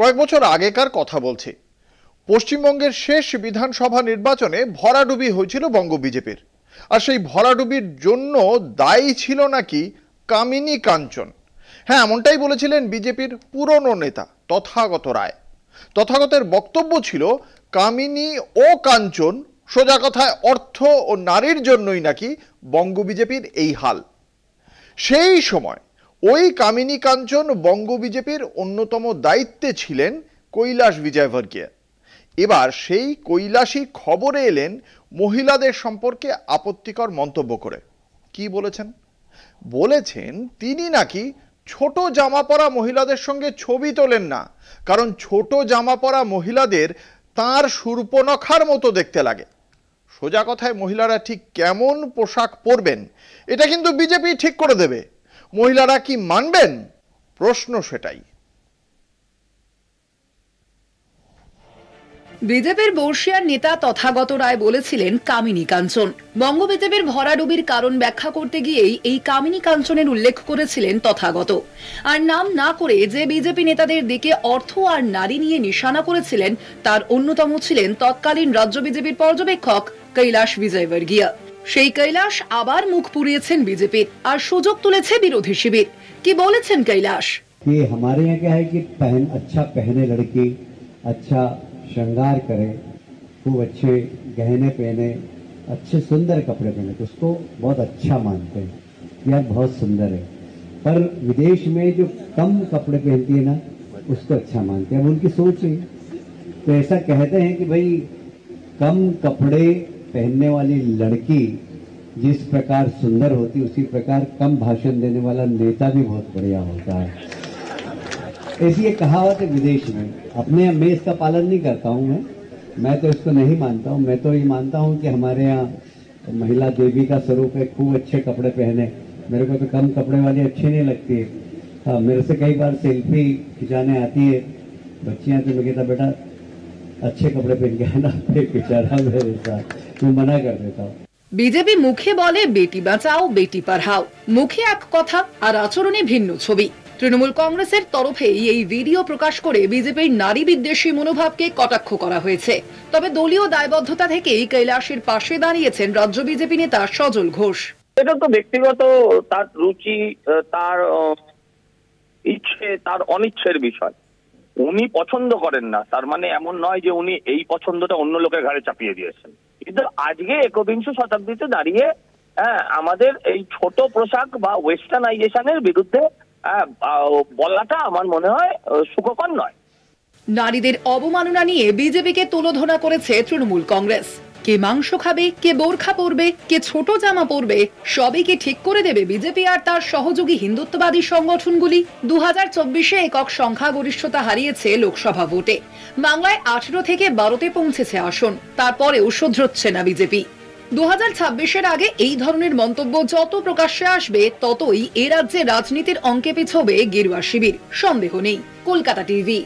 কয়েক বছর আগেকার কথা বলছি। পশ্চিমবঙ্গের শেষ বিধানসভা নির্বাচনে ভরাডুবি হয়েছিল বঙ্গ বিজেপির। আর সেই ভরাডুবির জন্য দায়ী ছিল নাকি কামিনী কাঞ্চন। হ্যাঁ, এমনটাই বলেছিলেন বিজেপির পুরনো নেতা তথাগত রায়। তথাগতের বক্তব্য ছিল কামিনী ও কাঞ্চন, সোজা কথায় অর্থ ও নারীর জন্যই নাকি বঙ্গ বিজেপির এই হাল। সেই সময় ওই কামিনী কাঞ্চন বঙ্গ বিজেপির অন্যতম দায়িত্বে ছিলেন কৈলাস বিজয়বর্গীয়। এবার সেই কৈলাসী খবরে এলেন মহিলাদের সম্পর্কে আপত্তিকর মন্তব্য করে। কি বলেছেন? বলেছেন তিনি নাকি ছোট জামা পরা মহিলাদের সঙ্গে ছবি তোলেন না, কারণ ছোট জামা পরা মহিলাদের তাঁর শূর্পণখার মতো দেখতে লাগে। সোজা কথায় মহিলারা ঠিক কেমন পোশাক পরবেন এটা কিন্তু বিজেপি ঠিক করে দেবে। মহিলারা কি মানবেন? প্রশ্ন সেটাই। বিজেপির বর্ষিয়ার নেতা তথাগত রায় বলেছিলেন কামিনী কাঞ্চন। বঙ্গ বিজেপির ভরাডুবির কারণ ব্যাখ্যা করতে গিয়েই এই কামিনী কাঞ্চনের উল্লেখ করেছিলেন তথাগত। আর নাম না করে যে বিজেপি নেতাদের দিকে অর্থ আর নারী নিয়ে নিশানা করেছিলেন তার অন্যতম ছিলেন তৎকালীন রাজ্য বিজেপির পর্যবেক্ষক কৈলাস বিজয়বর্গীয়। সেই কৈলাস আবার মুখ পুড়িয়েছেন বিজেপির, আর সুযোগ তুলেছে বিরোধী শিবির। কি বলেছেন কৈলাস? हमारे यहाँ क्या है कि अच्छा पहने लड़की, अच्छा श्रृंगार करे, खूब अच्छे गहने पहने, अच्छे सुंदर कपड़े पहने तो उसको बहुत अच्छा मानते हैं, यार बहुत सुंदर है। पर विदेश में जो कम कपड़े पहनती है ना उसको अच्छा मानते हैं, अब उनकी सोच है। तो ऐसा कहते हैं कि भाई कम कपड़े पहनने वाली लड़की जिस प्रकार सुंदर होती उसी प्रकार कम भाषण देने वाला नेता भी बहुत बढ़िया होता है। ऐसी ये कहावत है विदेश में। अपने मैं इसका पालन नहीं करता हूँ, मैं तो इसको नहीं मानता हूँ। मैं तो ये मानता हूँ कि हमारे यहाँ महिला देवी का स्वरूप है, खूब अच्छे कपड़े पहने। मेरे को तो कम कपड़े वाली अच्छी नहीं लगती है। हाँ, मेरे से कई बार सेल्फी खिंचाने आती है बच्चियाँ, तो मैं कहता बेटा अच्छे कपड़े पहन के आना, बेचारा मेरे साथ, मैं मना कर देता हूँ। বিজেপি মুখে বলে বেটি বাঁচাও বেটি পড়াও, মুখে এক কথা আর আচরণে ভিন্ন ছবি। তৃণমূল কংগ্রেসের তরফে এই ভিডিও প্রকাশ করে বিজেপির নারী বিদ্বেষী মনোভাবকে কটাক্ষ করা হয়েছে। তবে দলীয় দায়বদ্ধতা থেকেই কৈলাসের পাশে দাঁড়িয়েছেন রাজ্য বিজেপি নেতা সজল ঘোষ। এটা তো ব্যক্তিগত তার রুচি, তার ইচ্ছে, তার অনিচ্ছের বিষয়। উনি পছন্দ করেন না তার মানে এমন নয় যে উনি এই পছন্দটা অন্য লোকের ঘাড়ে চাপিয়ে দিয়েছেন। কিন্তু আজকে একবিংশ শতাব্দীতে দাঁড়িয়ে আমাদের এই ছোট পোশাক বা ওয়েস্টার্নাইজেশনের বিরুদ্ধে বলাটা আমার মনে হয় সুখকর নয়। নারীদের অবমাননা নিয়ে বিজেপিকে তুলোধনা করেছে তৃণমূল কংগ্রেস। কে মাংস খাবে, কে বোরখা পরবে, কে ছোট জামা পরবে, সবই কি ঠিক করে দেবে বিজেপি আর তার সহযোগী হিন্দুত্ববাদী সংগঠনগুলি? 2024-এ একক সংখ্যাগরিষ্ঠতা হারিয়েছে লোকসভা ভোটে। বাংলায় 18 থেকে 12-তে পৌঁছেছে আসন, তারপরেও শুধরোচ্ছে না বিজেপি। 2026-এর আগে এই ধরনের মন্তব্য যত প্রকাশ্যে আসবে ততই এ রাজ্যে রাজনীতির অঙ্কে পিছবে গেরুয়া শিবির, সন্দেহ নেই। কলকাতা টিভি।